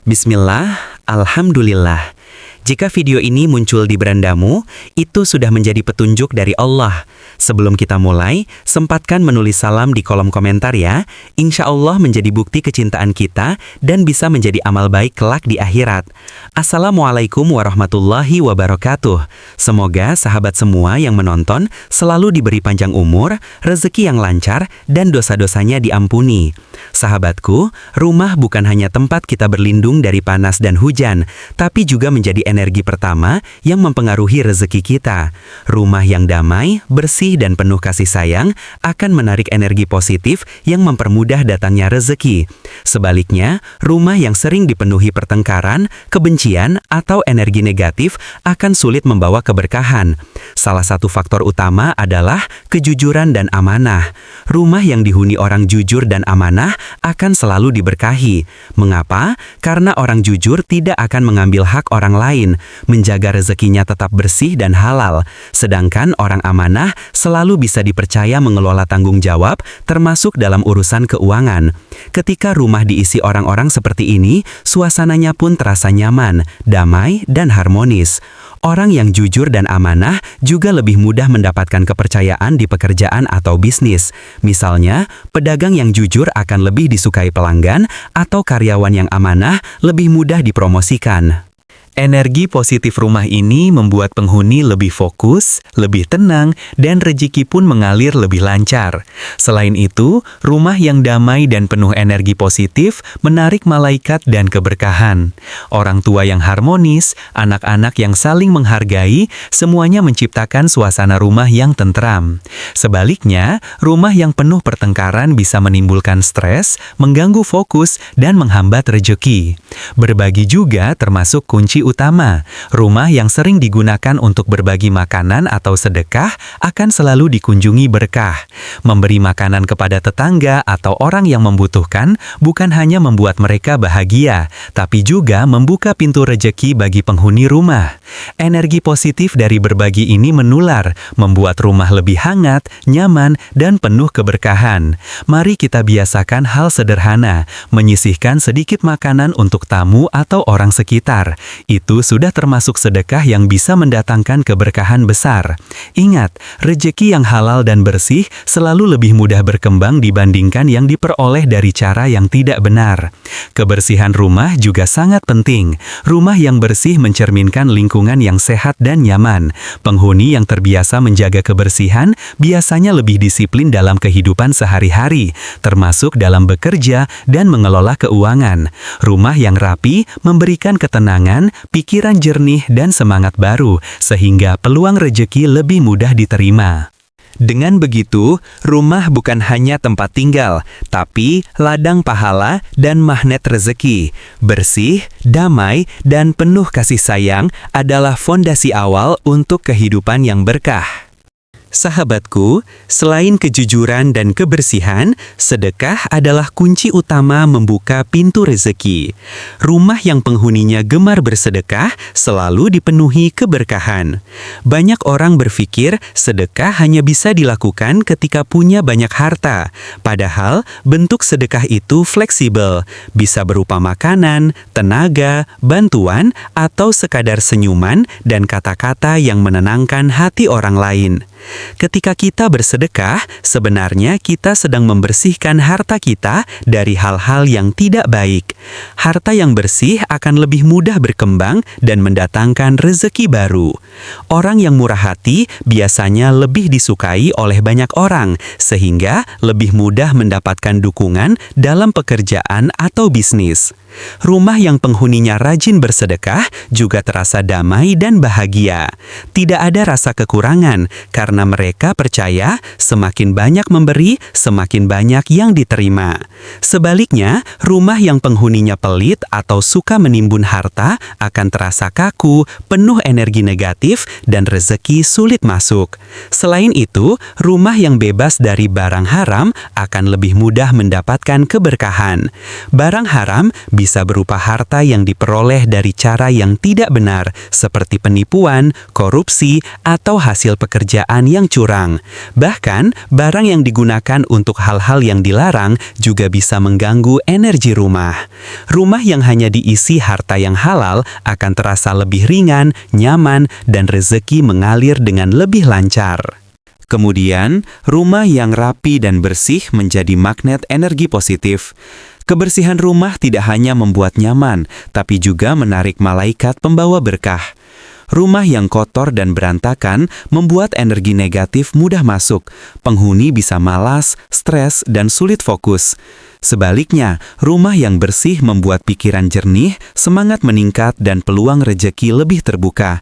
Bismillah, Alhamdulillah. Jika video ini muncul di berandamu, itu sudah menjadi petunjuk dari Allah. Sebelum kita mulai, sempatkan menulis salam di kolom komentar ya. Insya Allah menjadi bukti kecintaan kita dan bisa menjadi amal baik kelak di akhirat. Assalamualaikum warahmatullahi wabarakatuh. Semoga sahabat semua yang menonton selalu diberi panjang umur, rezeki yang lancar, dan dosa-dosanya diampuni. Sahabatku, rumah bukan hanya tempat kita berlindung dari panas dan hujan, tapi juga menjadi energi pertama yang mempengaruhi rezeki kita. Rumah yang damai, bersih, dan penuh kasih sayang akan menarik energi positif yang mempermudah datangnya rezeki. Sebaliknya, rumah yang sering dipenuhi pertengkaran, kebencian, atau energi negatif akan sulit membawa keberkahan. Salah satu faktor utama adalah kejujuran dan amanah. Rumah yang dihuni orang jujur dan amanah akan selalu diberkahi. Mengapa? Karena orang jujur tidak akan mengambil hak orang lain, menjaga rezekinya tetap bersih dan halal. Sedangkan orang amanah selalu bisa dipercaya mengelola tanggung jawab, termasuk dalam urusan keuangan. Ketika rumah diisi orang-orang seperti ini, suasananya pun terasa nyaman, damai, dan harmonis. Orang yang jujur dan amanah juga lebih mudah mendapatkan kepercayaan di pekerjaan atau bisnis. Misalnya, pedagang yang jujur akan lebih disukai pelanggan, atau karyawan yang amanah lebih mudah dipromosikan. Energi positif rumah ini membuat penghuni lebih fokus, lebih tenang, dan rezeki pun mengalir lebih lancar. Selain itu, rumah yang damai dan penuh energi positif menarik malaikat dan keberkahan. Orang tua yang harmonis, anak-anak yang saling menghargai, semuanya menciptakan suasana rumah yang tentram. Sebaliknya, rumah yang penuh pertengkaran bisa menimbulkan stres, mengganggu fokus, dan menghambat rezeki. Berbagi juga termasuk kunci utama. Rumah yang sering digunakan untuk berbagi makanan atau sedekah akan selalu dikunjungi berkah. Memberi makanan kepada tetangga atau orang yang membutuhkan bukan hanya membuat mereka bahagia, tapi juga membuka pintu rezeki bagi penghuni rumah. Energi positif dari berbagi ini menular, membuat rumah lebih hangat, nyaman, dan penuh keberkahan. Mari kita biasakan hal sederhana, menyisihkan sedikit makanan untuk tamu atau orang sekitar. Itu sudah termasuk sedekah yang bisa mendatangkan keberkahan besar. Ingat, rezeki yang halal dan bersih selalu lebih mudah berkembang dibandingkan yang diperoleh dari cara yang tidak benar. Kebersihan rumah juga sangat penting. Rumah yang bersih mencerminkan lingkungan yang sehat dan nyaman. Penghuni yang terbiasa menjaga kebersihan biasanya lebih disiplin dalam kehidupan sehari-hari, termasuk dalam bekerja dan mengelola keuangan. Rumah yang rapi memberikan ketenangan, pikiran jernih, dan semangat baru, sehingga peluang rezeki lebih mudah diterima. Dengan begitu, rumah bukan hanya tempat tinggal, tapi ladang pahala dan magnet rezeki. Bersih, damai, dan penuh kasih sayang adalah fondasi awal untuk kehidupan yang berkah. Sahabatku, selain kejujuran dan kebersihan, sedekah adalah kunci utama membuka pintu rezeki. Rumah yang penghuninya gemar bersedekah selalu dipenuhi keberkahan. Banyak orang berpikir sedekah hanya bisa dilakukan ketika punya banyak harta. Padahal, bentuk sedekah itu fleksibel, bisa berupa makanan, tenaga, bantuan, atau sekadar senyuman dan kata-kata yang menenangkan hati orang lain. Ketika kita bersedekah, sebenarnya kita sedang membersihkan harta kita dari hal-hal yang tidak baik. Harta yang bersih akan lebih mudah berkembang dan mendatangkan rezeki baru. Orang yang murah hati biasanya lebih disukai oleh banyak orang, sehingga lebih mudah mendapatkan dukungan dalam pekerjaan atau bisnis. Rumah yang penghuninya rajin bersedekah juga terasa damai dan bahagia. Tidak ada rasa kekurangan karena mereka percaya semakin banyak memberi, semakin banyak yang diterima. Sebaliknya, rumah yang penghuninya pelit atau suka menimbun harta akan terasa kaku, penuh energi negatif, dan rezeki sulit masuk. Selain itu, rumah yang bebas dari barang haram akan lebih mudah mendapatkan keberkahan. Barang haram bisa berupa harta yang diperoleh dari cara yang tidak benar, seperti penipuan, korupsi, atau hasil pekerjaan pengelolaan yang curang. Bahkan, barang yang digunakan untuk hal-hal yang dilarang juga bisa mengganggu energi rumah. Rumah yang hanya diisi harta yang halal akan terasa lebih ringan, nyaman, dan rezeki mengalir dengan lebih lancar. Kemudian, rumah yang rapi dan bersih menjadi magnet energi positif. Kebersihan rumah tidak hanya membuat nyaman, tapi juga menarik malaikat pembawa berkah. Rumah yang kotor dan berantakan membuat energi negatif mudah masuk. Penghuni bisa malas, stres, dan sulit fokus. Sebaliknya, rumah yang bersih membuat pikiran jernih, semangat meningkat, dan peluang rejeki lebih terbuka.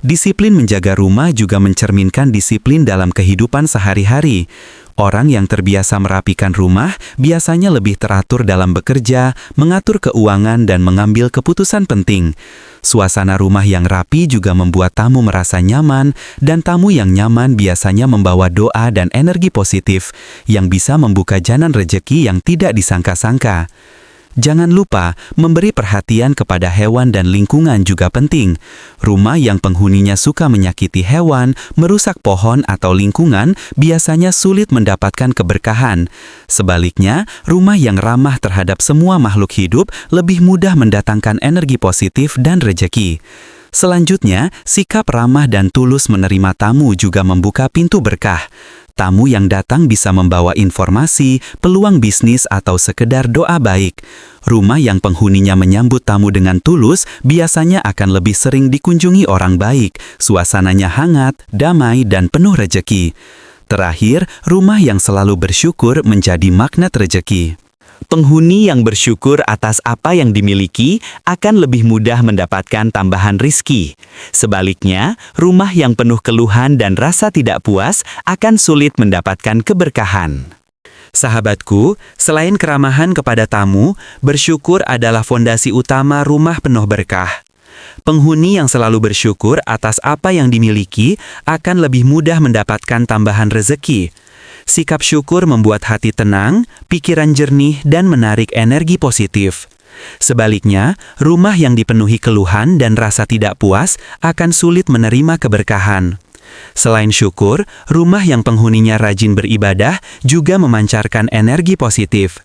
Disiplin menjaga rumah juga mencerminkan disiplin dalam kehidupan sehari-hari. Orang yang terbiasa merapikan rumah biasanya lebih teratur dalam bekerja, mengatur keuangan, dan mengambil keputusan penting. Suasana rumah yang rapi juga membuat tamu merasa nyaman, dan tamu yang nyaman biasanya membawa doa dan energi positif yang bisa membuka jalan rejeki yang tidak disangka-sangka. Jangan lupa, memberi perhatian kepada hewan dan lingkungan juga penting. Rumah yang penghuninya suka menyakiti hewan, merusak pohon atau lingkungan, biasanya sulit mendapatkan keberkahan. Sebaliknya, rumah yang ramah terhadap semua makhluk hidup lebih mudah mendatangkan energi positif dan rejeki. Selanjutnya, sikap ramah dan tulus menerima tamu juga membuka pintu berkah. Tamu yang datang bisa membawa informasi, peluang bisnis, atau sekedar doa baik. Rumah yang penghuninya menyambut tamu dengan tulus biasanya akan lebih sering dikunjungi orang baik. Suasananya hangat, damai, dan penuh rejeki. Terakhir, rumah yang selalu bersyukur menjadi magnet rejeki. Penghuni yang bersyukur atas apa yang dimiliki akan lebih mudah mendapatkan tambahan rizki. Sebaliknya, rumah yang penuh keluhan dan rasa tidak puas akan sulit mendapatkan keberkahan. Sahabatku, selain keramahan kepada tamu, bersyukur adalah fondasi utama rumah penuh berkah. Penghuni yang selalu bersyukur atas apa yang dimiliki akan lebih mudah mendapatkan tambahan rezeki. Sikap syukur membuat hati tenang, pikiran jernih, dan menarik energi positif. Sebaliknya, rumah yang dipenuhi keluhan dan rasa tidak puas akan sulit menerima keberkahan. Selain syukur, rumah yang penghuninya rajin beribadah juga memancarkan energi positif.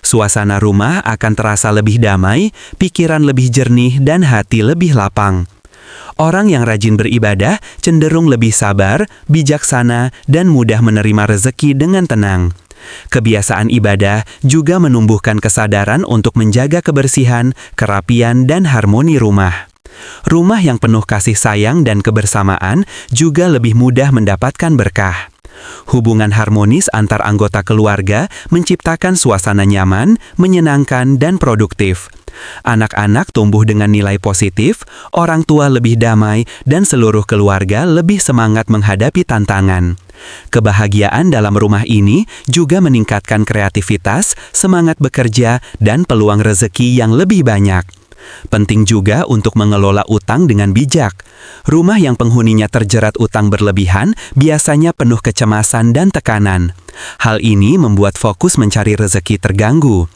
Suasana rumah akan terasa lebih damai, pikiran lebih jernih, dan hati lebih lapang. Orang yang rajin beribadah cenderung lebih sabar, bijaksana, dan mudah menerima rezeki dengan tenang. Kebiasaan ibadah juga menumbuhkan kesadaran untuk menjaga kebersihan, kerapian, dan harmoni rumah. Rumah yang penuh kasih sayang dan kebersamaan juga lebih mudah mendapatkan berkah. Hubungan harmonis antar anggota keluarga menciptakan suasana nyaman, menyenangkan, dan produktif. Anak-anak tumbuh dengan nilai positif, orang tua lebih damai, dan seluruh keluarga lebih semangat menghadapi tantangan. Kebahagiaan dalam rumah ini juga meningkatkan kreativitas, semangat bekerja, dan peluang rezeki yang lebih banyak. Penting juga untuk mengelola utang dengan bijak. Rumah yang penghuninya terjerat utang berlebihan biasanya penuh kecemasan dan tekanan. Hal ini membuat fokus mencari rezeki terganggu.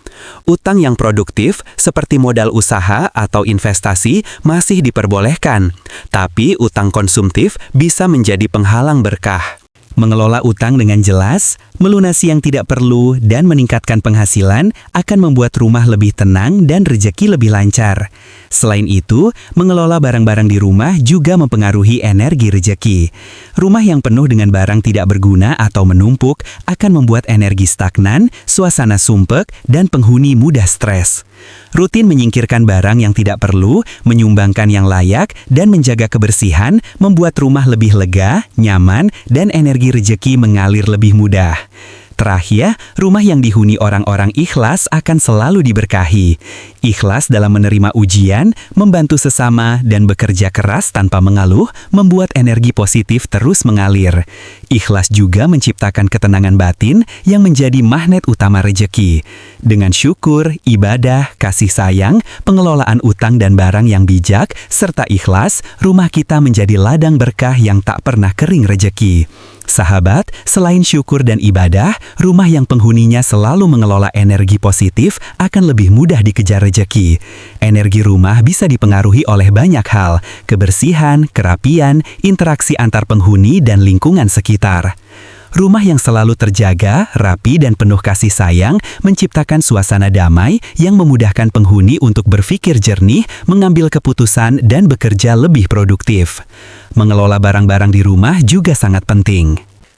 Utang yang produktif seperti modal usaha atau investasi masih diperbolehkan, tapi utang konsumtif bisa menjadi penghalang berkah. Mengelola utang dengan jelas, melunasi yang tidak perlu, dan meningkatkan penghasilan akan membuat rumah lebih tenang dan rezeki lebih lancar. Selain itu, mengelola barang-barang di rumah juga mempengaruhi energi rezeki. Rumah yang penuh dengan barang tidak berguna atau menumpuk akan membuat energi stagnan, suasana sumpek, dan penghuni mudah stres. Rutin menyingkirkan barang yang tidak perlu, menyumbangkan yang layak, dan menjaga kebersihan membuat rumah lebih lega, nyaman, dan energi rezeki mengalir lebih mudah. Terakhir, rumah yang dihuni orang-orang ikhlas akan selalu diberkahi. Ikhlas dalam menerima ujian, membantu sesama, dan bekerja keras tanpa mengeluh membuat energi positif terus mengalir. Ikhlas juga menciptakan ketenangan batin yang menjadi magnet utama rezeki. Dengan syukur, ibadah, kasih sayang, pengelolaan utang dan barang yang bijak, serta ikhlas, rumah kita menjadi ladang berkah yang tak pernah kering rezeki. Sahabat, selain syukur dan ibadah, rumah yang penghuninya selalu mengelola energi positif akan lebih mudah dikejar rejeki. Energi rumah bisa dipengaruhi oleh banyak hal, kebersihan, kerapian, interaksi antar penghuni, dan lingkungan sekitar. Rumah yang selalu terjaga, rapi, dan penuh kasih sayang menciptakan suasana damai yang memudahkan penghuni untuk berpikir jernih, mengambil keputusan, dan bekerja lebih produktif. Mengelola barang-barang di rumah juga sangat penting.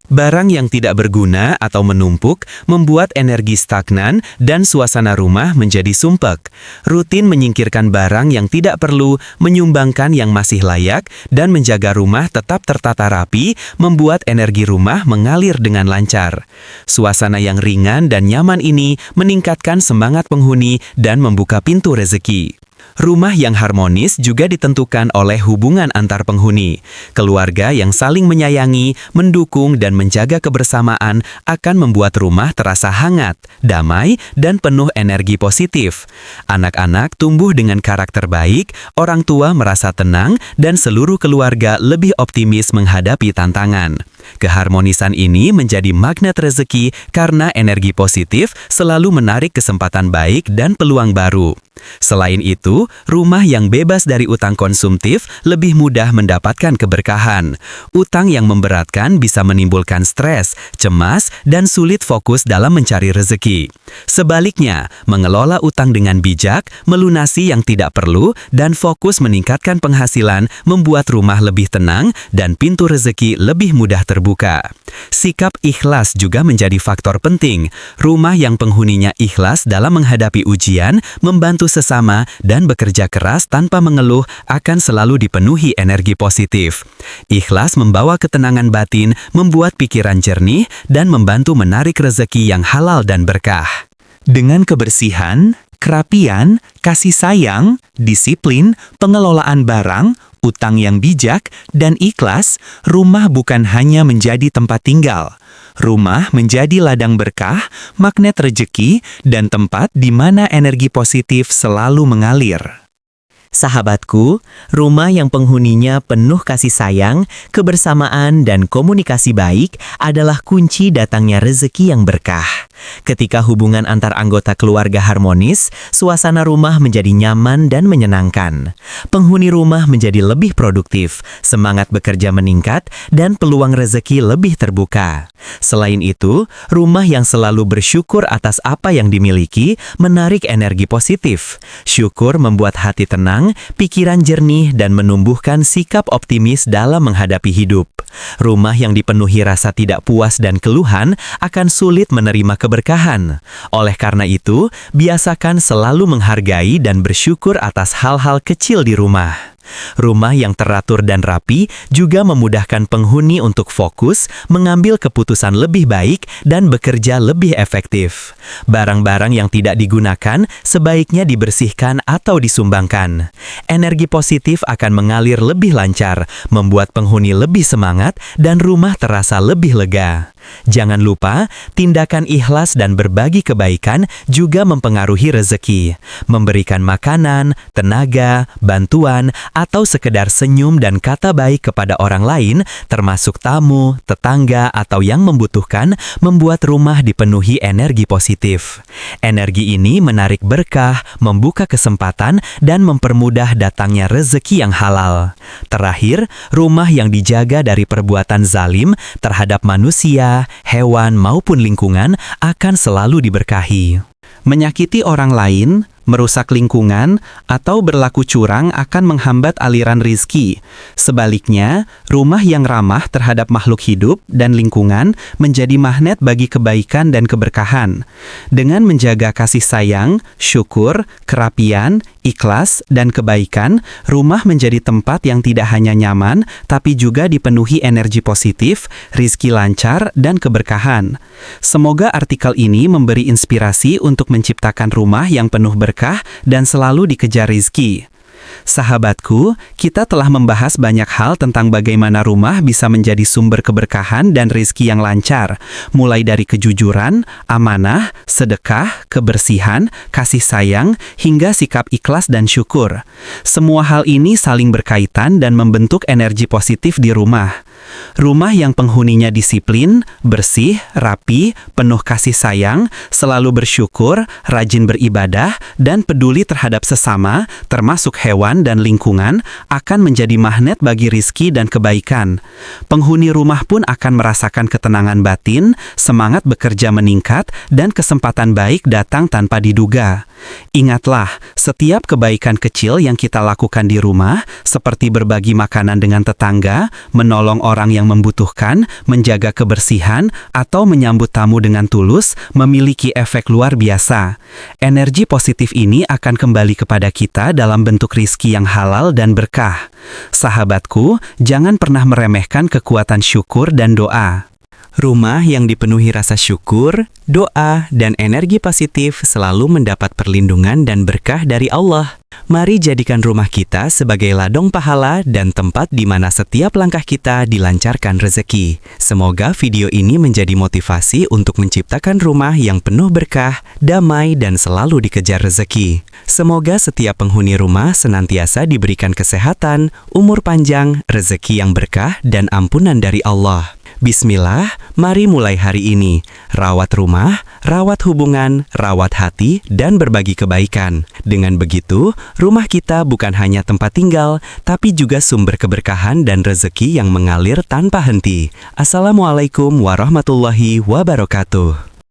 Barang yang tidak berguna atau menumpuk membuat energi stagnan dan suasana rumah menjadi sumpek. Rutin menyingkirkan barang yang tidak perlu, menyumbangkan yang masih layak, dan menjaga rumah tetap tertata rapi membuat energi rumah mengalir dengan lancar. Suasana yang ringan dan nyaman ini meningkatkan semangat penghuni dan membuka pintu rezeki. Rumah yang harmonis juga ditentukan oleh hubungan antar penghuni. Keluarga yang saling menyayangi, mendukung, dan menjaga kebersamaan akan membuat rumah terasa hangat, damai, dan penuh energi positif. Anak-anak tumbuh dengan karakter baik, orang tua merasa tenang, dan seluruh keluarga lebih optimis menghadapi tantangan. Keharmonisan ini menjadi magnet rezeki karena energi positif selalu menarik kesempatan baik dan peluang baru. Selain itu, rumah yang bebas dari utang konsumtif lebih mudah mendapatkan keberkahan. Utang yang memberatkan bisa menimbulkan stres, cemas, dan sulit fokus dalam mencari rezeki. Sebaliknya, mengelola utang dengan bijak, melunasi yang tidak perlu, dan fokus meningkatkan penghasilan membuat rumah lebih tenang dan pintu rezeki lebih mudah terbuka. Sikap ikhlas juga menjadi faktor penting. Rumah yang penghuninya ikhlas dalam menghadapi ujian, membantu sesama, dan bekerja keras tanpa mengeluh akan selalu dipenuhi energi positif. Ikhlas membawa ketenangan batin, membuat pikiran jernih, dan membantu menarik rezeki yang halal dan berkah. Dengan kebersihan, kerapian, kasih sayang, disiplin, pengelolaan barang, utang yang bijak, dan ikhlas, rumah bukan hanya menjadi tempat tinggal. Rumah menjadi ladang berkah, magnet rezeki, dan tempat di mana energi positif selalu mengalir. Sahabatku, rumah yang penghuninya penuh kasih sayang, kebersamaan, dan komunikasi baik adalah kunci datangnya rezeki yang berkah. Ketika hubungan antar anggota keluarga harmonis, suasana rumah menjadi nyaman dan menyenangkan. Penghuni rumah menjadi lebih produktif, semangat bekerja meningkat, dan peluang rezeki lebih terbuka. Selain itu, rumah yang selalu bersyukur atas apa yang dimiliki menarik energi positif. Syukur membuat hati tenang, pikiran jernih, dan menumbuhkan sikap optimis dalam menghadapi hidup. Rumah yang dipenuhi rasa tidak puas dan keluhan akan sulit menerima keberkahan. Oleh karena itu, biasakan selalu menghargai dan bersyukur atas hal-hal kecil di rumah. Rumah yang teratur dan rapi juga memudahkan penghuni untuk fokus, mengambil keputusan lebih baik, dan bekerja lebih efektif. Barang-barang yang tidak digunakan sebaiknya dibersihkan atau disumbangkan. Energi positif akan mengalir lebih lancar, membuat penghuni lebih semangat, dan rumah terasa lebih lega. Jangan lupa, tindakan ikhlas dan berbagi kebaikan juga mempengaruhi rezeki. Memberikan makanan, tenaga, bantuan, atau sekedar senyum dan kata baik kepada orang lain, termasuk tamu, tetangga, atau yang membutuhkan, membuat rumah dipenuhi energi positif. Energi ini menarik berkah, membuka kesempatan, dan mempermudah datangnya rezeki yang halal. Terakhir, rumah yang dijaga dari perbuatan zalim terhadap manusia, hewan, maupun lingkungan akan selalu diberkahi. Menyakiti orang lain, merusak lingkungan, atau berlaku curang akan menghambat aliran rizki. Sebaliknya, rumah yang ramah terhadap makhluk hidup dan lingkungan menjadi magnet bagi kebaikan dan keberkahan. Dengan menjaga kasih sayang, syukur, kerapian, ikhlas, dan kebaikan, rumah menjadi tempat yang tidak hanya nyaman, tapi juga dipenuhi energi positif, rizki lancar, dan keberkahan. Semoga artikel ini memberi inspirasi untuk menciptakan rumah yang penuh berkah dan selalu dikejar rizki. Sahabatku, kita telah membahas banyak hal tentang bagaimana rumah bisa menjadi sumber keberkahan dan rizki yang lancar, mulai dari kejujuran, amanah, sedekah, kebersihan, kasih sayang, hingga sikap ikhlas dan syukur. Semua hal ini saling berkaitan dan membentuk energi positif di rumah. Rumah yang penghuninya disiplin, bersih, rapi, penuh kasih sayang, selalu bersyukur, rajin beribadah, dan peduli terhadap sesama, termasuk hewan dan lingkungan, akan menjadi magnet bagi rizki dan kebaikan. Penghuni rumah pun akan merasakan ketenangan batin, semangat bekerja meningkat, dan kesempatan baik datang tanpa diduga. Ingatlah, setiap kebaikan kecil yang kita lakukan di rumah, seperti berbagi makanan dengan tetangga, menolong orang yang membutuhkan, menjaga kebersihan, atau menyambut tamu dengan tulus, memiliki efek luar biasa. Energi positif ini akan kembali kepada kita dalam bentuk rizki yang halal dan berkah. Sahabatku, jangan pernah meremehkan kekuatan syukur dan doa. Rumah yang dipenuhi rasa syukur, doa, dan energi positif selalu mendapat perlindungan dan berkah dari Allah. Mari jadikan rumah kita sebagai ladang pahala dan tempat di mana setiap langkah kita dilancarkan rezeki. Semoga video ini menjadi motivasi untuk menciptakan rumah yang penuh berkah, damai, dan selalu dikejar rezeki. Semoga setiap penghuni rumah senantiasa diberikan kesehatan, umur panjang, rezeki yang berkah, dan ampunan dari Allah. Bismillah, mari mulai hari ini. Rawat rumah, rawat hubungan, rawat hati, dan berbagi kebaikan. Dengan begitu, rumah kita bukan hanya tempat tinggal, tapi juga sumber keberkahan dan rezeki yang mengalir tanpa henti. Assalamualaikum warahmatullahi wabarakatuh.